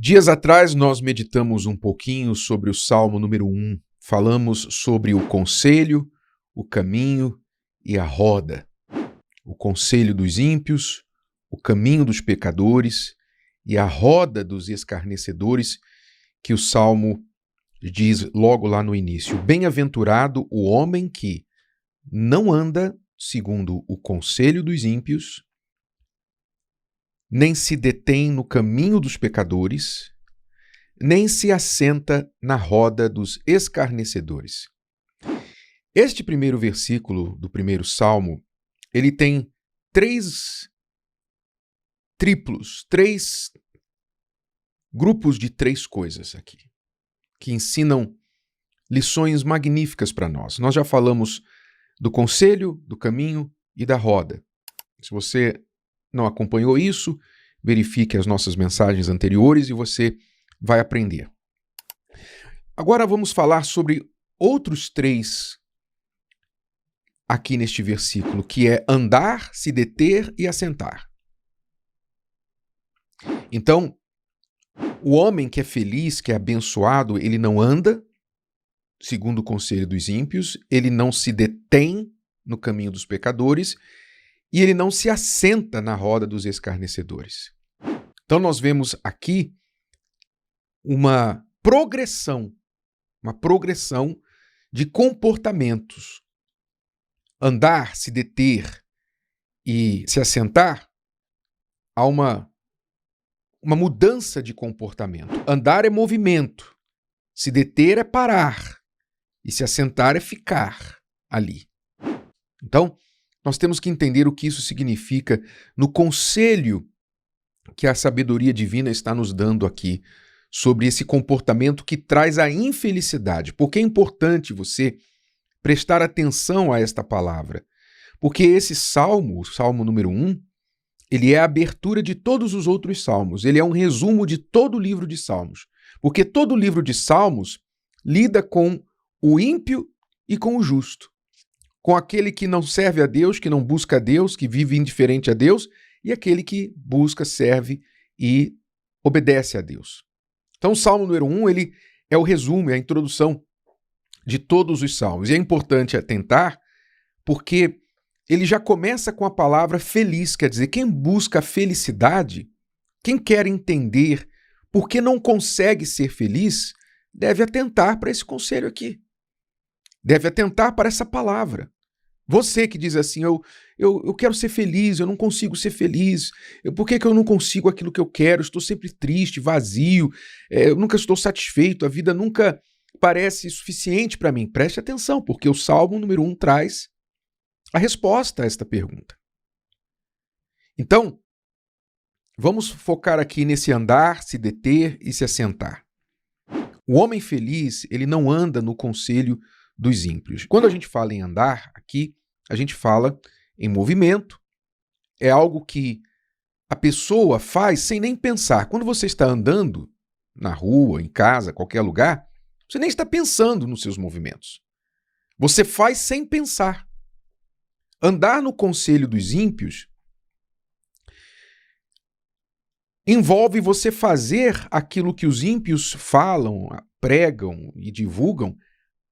Dias atrás nós meditamos um pouquinho sobre o Salmo número 1. Falamos sobre o conselho, o caminho e a roda. O conselho dos ímpios, o caminho dos pecadores e a roda dos escarnecedores, que o Salmo diz logo lá no início. Bem-aventurado o homem que não anda segundo o conselho dos ímpios, nem se detém no caminho dos pecadores, nem se assenta na roda dos escarnecedores. Este primeiro versículo do primeiro salmo, ele tem três grupos de três coisas aqui, que ensinam lições magníficas para nós. Nós já falamos do conselho, do caminho e da roda. Se você não acompanhou isso, verifique as nossas mensagens anteriores e você vai aprender. Agora vamos falar sobre outros três aqui neste versículo, que é andar, se deter e assentar. Então, o homem que é feliz, que é abençoado, ele não anda segundo o conselho dos ímpios, ele não se detém no caminho dos pecadores e ele não se assenta na roda dos escarnecedores. Então nós vemos aqui uma progressão de comportamentos. Andar, se deter e se assentar, há uma mudança de comportamento. Andar é movimento, se deter é parar e se assentar é ficar ali. Então, nós temos que entender o que isso significa no conselho que a sabedoria divina está nos dando aqui sobre esse comportamento que traz a infelicidade. Porque é importante você prestar atenção a esta palavra. Porque esse salmo, o salmo número 1, ele é a abertura de todos os outros salmos. Ele é um resumo de todo o livro de salmos. Porque todo o livro de salmos lida com o ímpio e com o justo. Com aquele que não serve a Deus, que não busca a Deus, que vive indiferente a Deus, e aquele que busca, serve e obedece a Deus. Então o salmo número 1, ele é o resumo, é a introdução de todos os salmos. E é importante atentar, porque ele já começa com a palavra feliz, quer dizer, quem busca a felicidade, quem quer entender por que não consegue ser feliz, deve atentar para esse conselho aqui. Deve atentar para essa palavra. Você que diz assim, eu quero ser feliz, eu não consigo ser feliz, por que eu não consigo aquilo que eu quero? Estou sempre triste, vazio, eu nunca estou satisfeito, a vida nunca parece suficiente para mim. Preste atenção, porque o Salmo número 1 traz a resposta a esta pergunta. Então, vamos focar aqui nesse andar, se deter e se assentar. O homem feliz, ele não anda no conselho dos ímpios. Quando a gente fala em andar, aqui, a gente fala em movimento. É algo que a pessoa faz sem nem pensar. Quando você está andando na rua, em casa, qualquer lugar, você nem está pensando nos seus movimentos. Você faz sem pensar. Andar no conselho dos ímpios envolve você fazer aquilo que os ímpios falam, pregam e divulgam,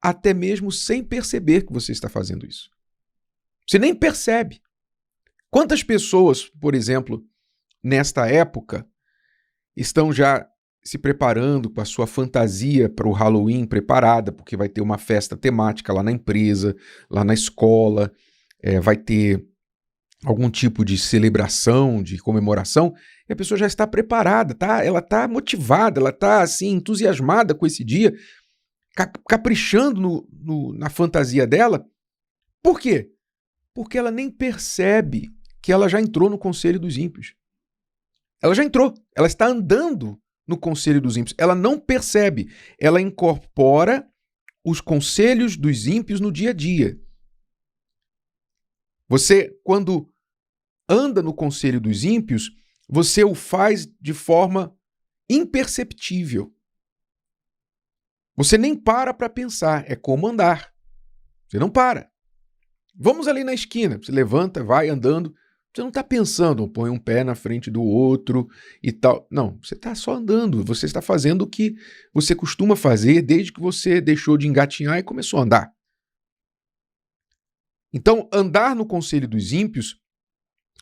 até mesmo sem perceber que você está fazendo isso. Você nem percebe. Quantas pessoas, por exemplo, nesta época, estão já se preparando com a sua fantasia para o Halloween preparada, porque vai ter uma festa temática lá na empresa, lá na escola, vai ter algum tipo de celebração, de comemoração, e a pessoa já está preparada, tá? Ela está motivada, ela está assim, entusiasmada com esse dia, caprichando na fantasia dela. Por quê? Porque ela nem percebe que ela já entrou no conselho dos ímpios. Ela já entrou, ela está andando no conselho dos ímpios. Ela não percebe, ela incorpora os conselhos dos ímpios no dia a dia. Você, quando anda no conselho dos ímpios, você o faz de forma imperceptível. Você nem para pensar, é como andar. Você não para. Vamos ali na esquina, você levanta, vai andando, Você não está pensando, põe um pé na frente do outro e tal. Não, você está só andando. Você está fazendo o que você costuma fazer desde que você deixou de engatinhar e começou a andar. Então, andar no conselho dos ímpios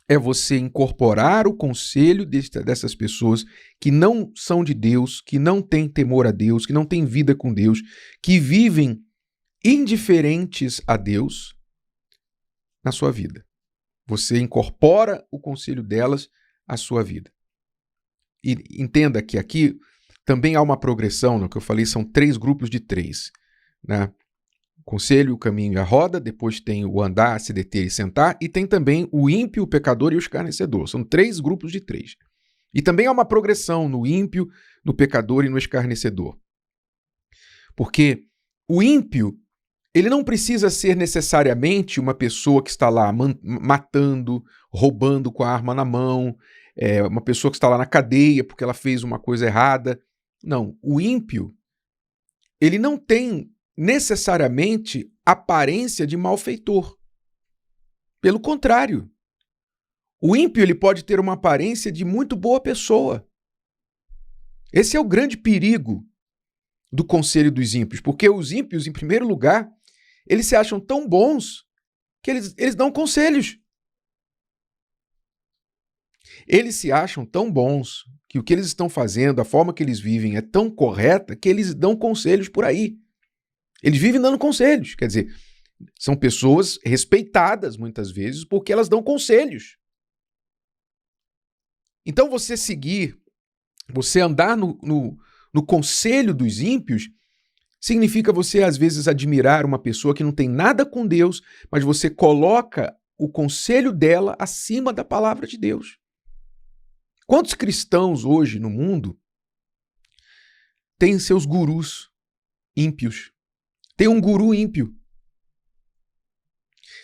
é você incorporar o conselho dessas pessoas que não são de Deus, que não têm temor a Deus, que não têm vida com Deus, que vivem indiferentes a Deus na sua vida. Você incorpora o conselho delas à sua vida. E entenda que aqui também há uma progressão, no que eu falei, são 3 grupos de 3, né? O conselho, o caminho e a roda, depois tem o andar, se deter e sentar, e tem também o ímpio, o pecador e o escarnecedor. São 3 grupos de 3. E também há uma progressão no ímpio, no pecador e no escarnecedor. Porque o ímpio, ele não precisa ser necessariamente uma pessoa que está lá matando, roubando com a arma na mão, uma pessoa que está lá na cadeia porque ela fez uma coisa errada. Não, o ímpio, ele não tem necessariamente aparência de malfeitor. Pelo contrário, o ímpio ele pode ter uma aparência de muito boa pessoa. Esse é o grande perigo do conselho dos ímpios, porque os ímpios, em primeiro lugar, eles se acham tão bons que eles dão conselhos. Eles se acham tão bons que o que eles estão fazendo, a forma que eles vivem é tão correta que eles dão conselhos por aí. Eles vivem dando conselhos, quer dizer, são pessoas respeitadas muitas vezes porque elas dão conselhos. Então você andar no conselho dos ímpios, significa você às vezes admirar uma pessoa que não tem nada com Deus, mas você coloca o conselho dela acima da palavra de Deus. Quantos cristãos hoje no mundo têm seus gurus ímpios? Tem um guru ímpio.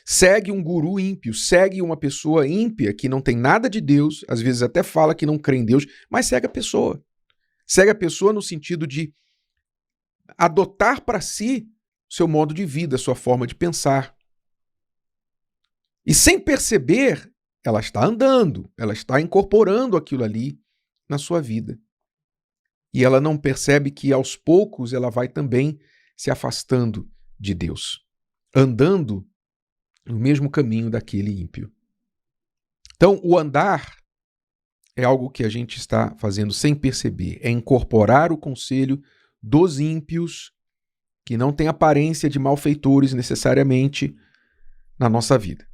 Segue um guru ímpio, segue uma pessoa ímpia que não tem nada de Deus, às vezes até fala que não crê em Deus, mas segue a pessoa. Segue a pessoa no sentido de adotar para si seu modo de vida, sua forma de pensar. E sem perceber, ela está andando, ela está incorporando aquilo ali na sua vida. E ela não percebe que aos poucos ela vai também se afastando de Deus, andando no mesmo caminho daquele ímpio. Então, o andar é algo que a gente está fazendo sem perceber, é incorporar o conselho dos ímpios, que não tem aparência de malfeitores necessariamente, na nossa vida.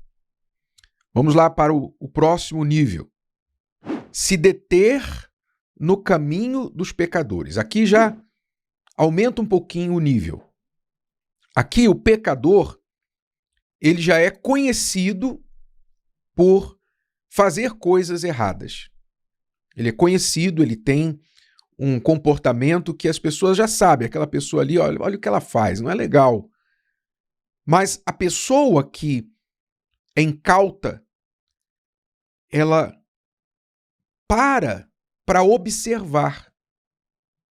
Vamos lá para o próximo nível. Se deter no caminho dos pecadores. Aqui já aumenta um pouquinho o nível. Aqui o pecador, ele já é conhecido por fazer coisas erradas. Ele é conhecido, ele tem um comportamento que as pessoas já sabem. Aquela pessoa ali, olha o que ela faz, não é legal. Mas a pessoa que é incauta, ela para observar.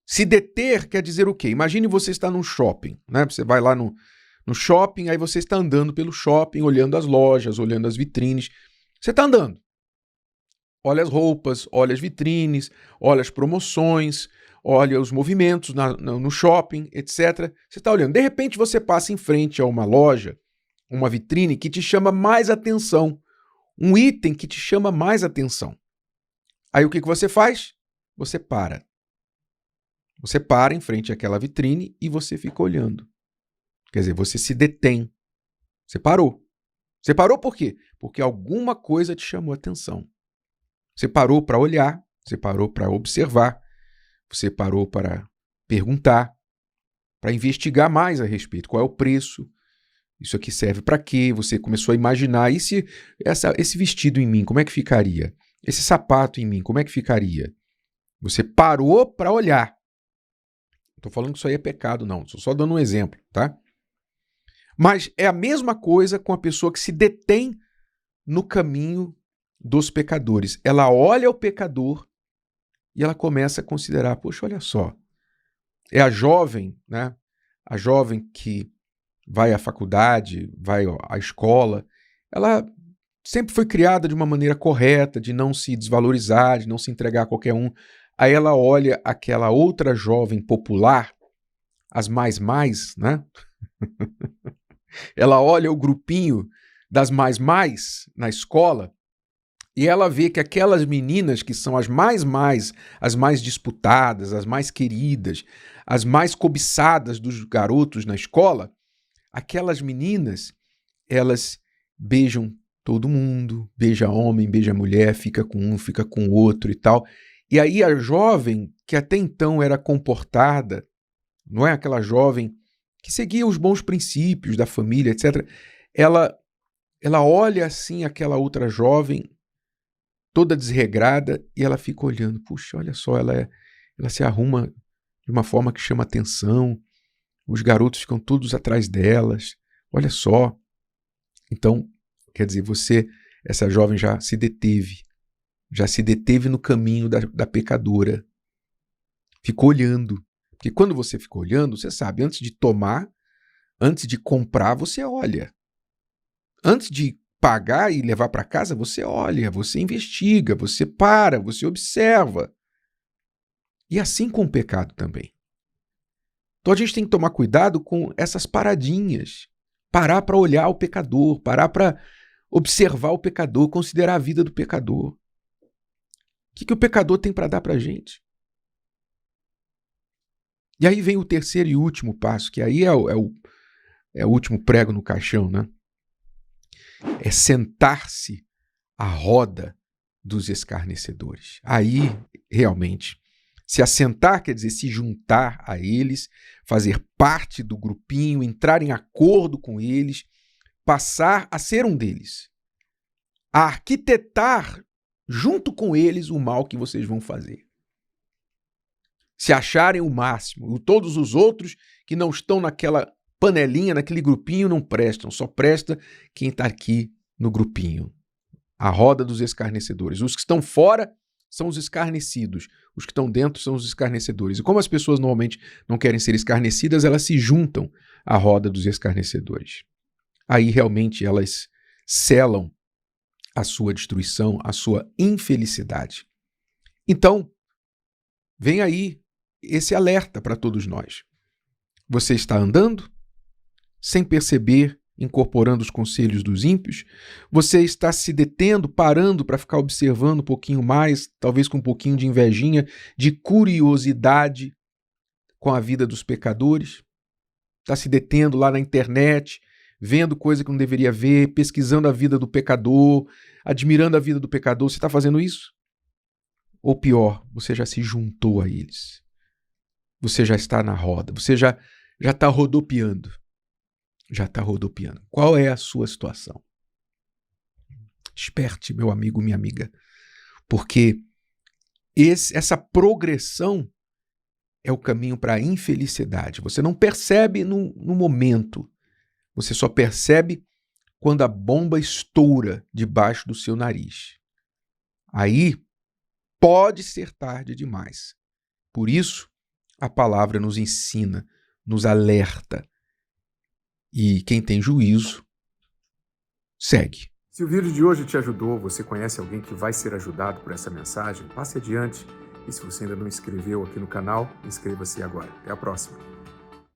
Se deter quer dizer o quê? Imagine você está num shopping, né? Você vai lá no shopping, aí você está andando pelo shopping, olhando as lojas, olhando as vitrines. Você está andando. Olha as roupas, olha as vitrines, olha as promoções, olha os movimentos no shopping, etc. Você está olhando. De repente você passa em frente a uma loja, uma vitrine que te chama mais atenção. Um item que te chama mais atenção. Aí o que você faz? Você para. Você para em frente àquela vitrine e você fica olhando. Quer dizer, você se detém. Você parou. Você parou por quê? Porque alguma coisa te chamou a atenção. Você parou para olhar, você parou para observar, você parou para perguntar, para investigar mais a respeito. Qual é o preço? Isso aqui serve para quê? Você começou a imaginar, e se esse vestido em mim, como é que ficaria? Esse sapato em mim, como é que ficaria? Você parou para olhar. Não estou falando que isso aí é pecado, não. Estou só dando um exemplo, tá? Mas é a mesma coisa com a pessoa que se detém no caminho dos pecadores. Ela olha o pecador e ela começa a considerar, poxa, olha só, é a jovem, né? A jovem que vai à faculdade, vai à escola, ela sempre foi criada de uma maneira correta, de não se desvalorizar, de não se entregar a qualquer um. Aí ela olha aquela outra jovem popular, as mais, né? Ela olha o grupinho das mais na escola e ela vê que aquelas meninas que são as mais disputadas, as mais queridas, as mais cobiçadas dos garotos na escola, aquelas meninas, elas beijam todo mundo, beija homem, beija mulher, fica com um, fica com o outro e tal. E aí a jovem, que até então era comportada, não é aquela jovem que seguia os bons princípios da família, etc., ela olha assim aquela outra jovem, toda desregrada, e ela fica olhando. Puxa, olha só, ela se arruma de uma forma que chama atenção, os garotos ficam todos atrás delas, olha só. Então, quer dizer, essa jovem já se deteve no caminho da pecadora. Ficou olhando. Porque quando você fica olhando, você sabe, antes de tomar, antes de comprar, você olha. Antes de pagar e levar para casa, você olha, você investiga, você para, você observa. E assim com o pecado também. Então a gente tem que tomar cuidado com essas paradinhas. Parar para olhar o pecador, parar para observar o pecador, considerar a vida do pecador. O que o pecador tem para dar para a gente? E aí vem o terceiro e último passo, que aí é o último prego no caixão, né? É sentar-se à roda dos escarnecedores. Aí, realmente, se assentar quer dizer se juntar a eles, fazer parte do grupinho, entrar em acordo com eles, passar a ser um deles, a arquitetar junto com eles o mal que vocês vão fazer. Se acharem o máximo, todos os outros que não estão naquela panelinha, naquele grupinho, não prestam, só presta quem está aqui no grupinho. A roda dos escarnecedores. Os que estão fora são os escarnecidos, os que estão dentro são os escarnecedores. E como as pessoas normalmente não querem ser escarnecidas, elas se juntam à roda dos escarnecedores. Aí realmente elas selam a sua destruição, a sua infelicidade. Então, vem aí esse alerta para todos nós. Você está andando sem perceber, incorporando os conselhos dos ímpios? Você está se detendo, parando para ficar observando um pouquinho mais, talvez com um pouquinho de invejinha, de curiosidade com a vida dos pecadores? Está se detendo lá na internet, vendo coisa que não deveria ver, pesquisando a vida do pecador, admirando a vida do pecador? Você está fazendo isso? Ou pior, você já se juntou a eles? Você já está na roda, você já está rodopiando. Já está rodopiando. Qual é a sua situação? Desperte, meu amigo, minha amiga, porque essa progressão é o caminho para a infelicidade. Você não percebe no momento, você só percebe quando a bomba estoura debaixo do seu nariz. Aí pode ser tarde demais. Por isso, a palavra nos ensina, nos alerta. E quem tem juízo, segue. Se o vídeo de hoje te ajudou, você conhece alguém que vai ser ajudado por essa mensagem, passe adiante. E se você ainda não inscreveu aqui no canal, inscreva-se agora. Até a próxima.